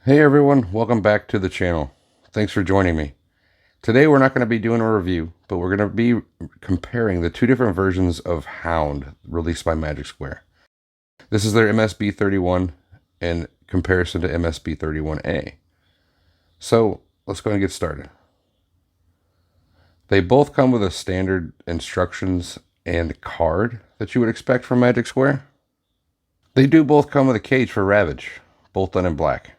Hey everyone, welcome back to the channel. Thanks for joining me. Today we're not going to be doing a review, but we're going to be comparing the two different versions of Hound released by Magic Square. This is their MS-B31 in comparison to MS-B31A. So let's go and get started. They both come with a standard instructions and card that you would expect from Magic Square. They do both come with a cage for Ravage, both done in black.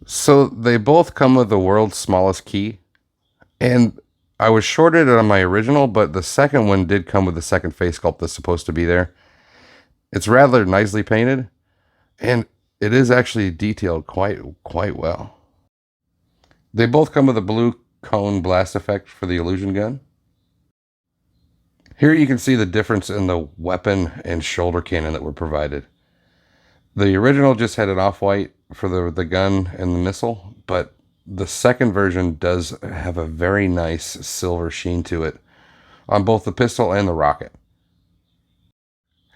So they both come with the world's smallest key, and I was shorted on my original, but the second one did come with the second face sculpt that's supposed to be there. It's rather nicely painted, and it is actually detailed quite well. They both come with a blue cone blast effect for the illusion gun. Here you can see the difference in the weapon and shoulder cannon that were provided. The original just had an off-white for the gun and the missile, but the second version does have a very nice silver sheen to it on both the pistol and the rocket.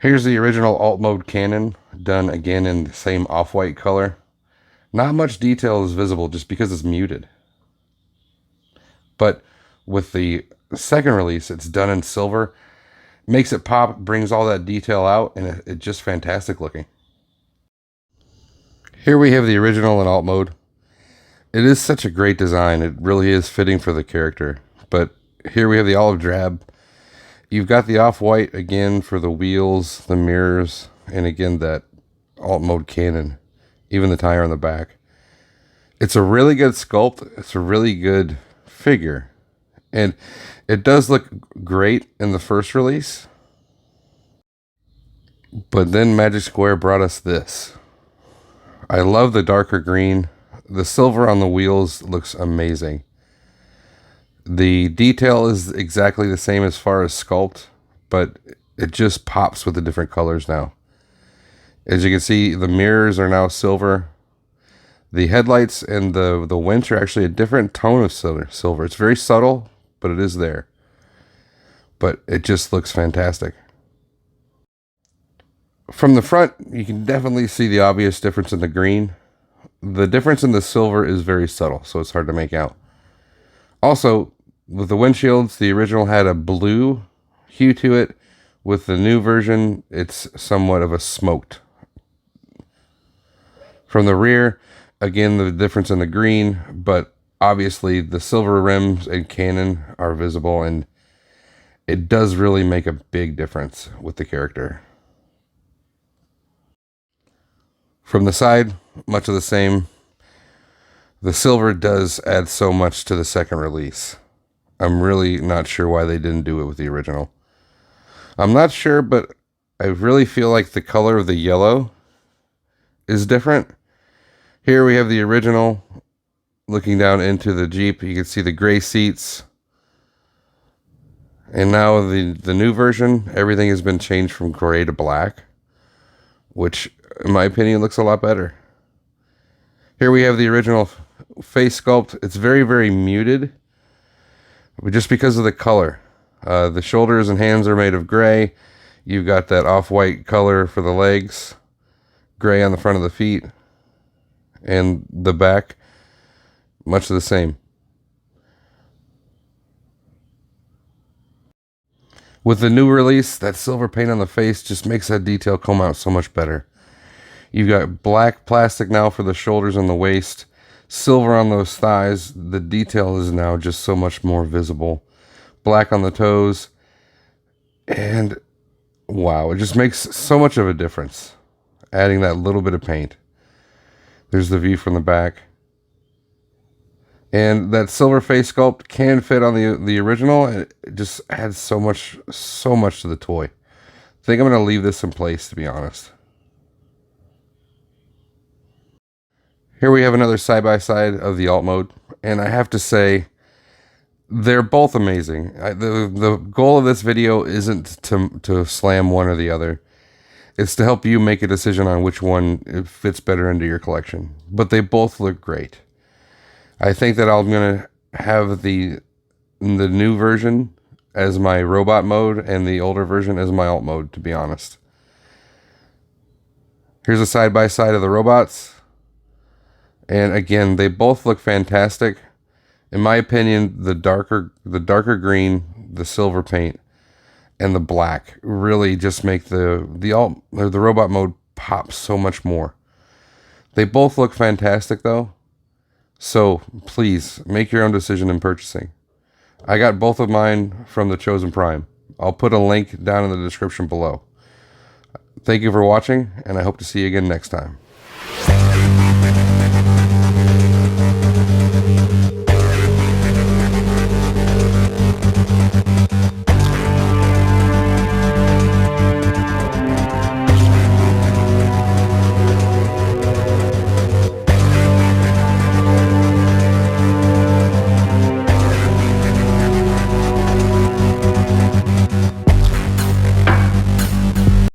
Here's the original alt mode cannon, done again in the same off-white color. Not much detail is visible just because it's muted. But with the second release, it's done in silver. Makes it pop, brings all that detail out, and it's just fantastic looking. Here we have the original in alt mode. It is such a great design. It really is fitting for the character. But here we have the olive drab. You've got the off-white again for the wheels, the mirrors, and again that alt mode cannon. Even the tire on the back. It's a really good sculpt. It's a really good figure. And it does look great in the first release. But then Magic Square brought us this. I love the darker green. The silver on the wheels looks amazing. The detail is exactly the same as far as sculpt, but it just pops with the different colors now. As you can see, the mirrors are now silver. The headlights and the winch are actually a different tone of silver. It's very subtle, but it is there. But it just looks fantastic. From the front, you can definitely see the obvious difference in the green. The difference in the silver is very subtle, so it's hard to make out. Also, with the windshields, the original had a blue hue to it. With the new version, it's somewhat of a smoked. From the rear, again, the difference in the green, but obviously the silver rims and cannon are visible, and it does really make a big difference with the character. From the side, much of the same. The silver does add so much to the second release. I'm really not sure why they didn't do it with the original. I'm not sure, but I really feel like the color of the yellow is different. Here we have the original looking down into the Jeep. You can see the gray seats. And now the new version, everything has been changed from gray to black, which in my opinion looks a lot better. Here we have the original face sculpt. It's very muted, but just because of the color. The shoulders and hands are made of gray. You've got that off-white color for the legs, gray on the front of the feet, and the back, much the same. With the new release, that silver paint on the face just makes that detail come out so much better. You've got black plastic now for the shoulders and the waist, silver on those thighs. The detail is now just so much more visible. Black on the toes, and wow, it just makes so much of a difference, adding that little bit of paint. There's the view from the back. And that silver face sculpt can fit on the original, and it just adds so much to the toy. I think I'm going to leave this in place, to be honest. Here we have another side-by-side of the alt mode, and I have to say, they're both amazing. The goal of this video isn't to slam one or the other. It's to help you make a decision on which one fits better into your collection. But they both look great. I think that I'm going to have the new version as my robot mode and the older version as my alt mode, to be honest. Here's a side-by-side of the robots. And again, they both look fantastic. In my opinion, the darker green, the silver paint, and the black really just make the robot mode pop so much more. They both look fantastic though. So please make your own decision in purchasing. I got both of mine from the Chosen Prime. I'll put a link down in the description below. Thank you for watching, and I hope to see you again next time.